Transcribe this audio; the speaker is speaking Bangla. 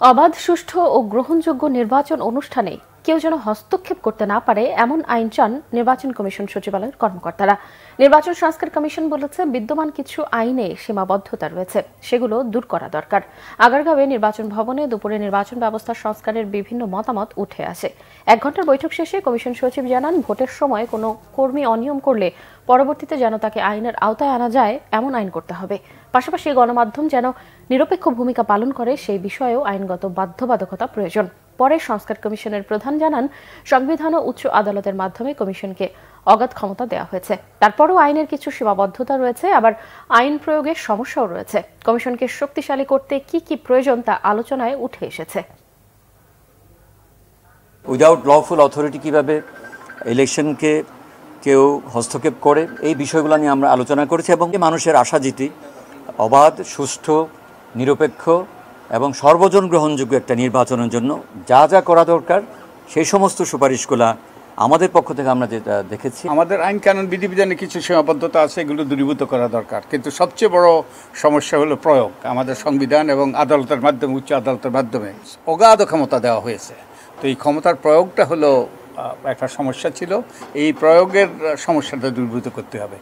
অবাধ, সুষ্ঠু ও গ্রহণযোগ্য নির্বাচন অনুষ্ঠানে কেউ যেন হস্তক্ষেপ করতে না পারে এমন আইন চান নির্বাচন কমিশন সচিবালয়ের কর্মকর্তারা। নির্বাচন সংস্কার কমিশন বলেছে, বিদ্যমান কিছু আইনে সীমাবদ্ধতা রয়েছে, সেগুলো দূর করা দরকার। আগারগাঁওয়ে নির্বাচন ভবনে দুপুরে নির্বাচন ব্যবস্থা সংস্কারের বিভিন্ন মতামত উঠে আসে। 1 ঘণ্টার বৈঠক শেষে কমিশন সচিব জানান, ভোটের সময় কোনো কর্মী অনিয়ম করলে পরবর্তীতে যেন তাকে আইনের আওতায় আনা যায় এমন আইন করতে হবে। পাশাপাশি গণমাধ্যম যেন নিরপেক্ষ ভূমিকা পালন করে সেই বিষয়েও আইনগত বাধ্যবাধকতা প্রয়োজন। পরে সংস্কার কমিশনের প্রধান জানান, সংবিধান ও উচ্চ আদালতের মাধ্যমে কমিশনকে অগাধ ক্ষমতা দেওয়া হয়েছে। তারপরও আইনের কিছু সীমাবদ্ধতা রয়েছে, আবার আইন প্রয়োগের সমস্যাও রয়েছে। কমিশনকে শক্তিশালী করতে কি কি প্রয়োজন তা আলোচনায় উঠে এসেছে। উইদাউট লফুল অথরিটি কিভাবে ইলেকশনকে কেউ হস্তক্ষেপ করে, এই বিষয়গুলো নিয়ে আমরা আলোচনা করেছি এবং মানুষের আশা যেটি অবাধ, সুষ্ঠু, নিরপেক্ষ এবং সর্বজন গ্রহণযোগ্য একটা নির্বাচনের জন্য যা যা করা দরকার সেই সমস্ত সুপারিশগুলো আমাদের পক্ষ থেকে আমরা যেটা দেখেছি। আমাদের আইন কানুন বিধিবিধানে কিছু সীমাবদ্ধতা আছে, এগুলো দূরীভূত করা দরকার, কিন্তু সবচেয়ে বড় সমস্যা হলো প্রয়োগ। আমাদের সংবিধান এবং আদালতের মাধ্যমে, উচ্চ আদালতের মাধ্যমে অগাধ ক্ষমতা দেওয়া হয়েছে। তো এই ক্ষমতার প্রয়োগটা হলো একটা সমস্যা ছিল, এই প্রয়োগের সমস্যাটা দূরীভূত করতে হবে।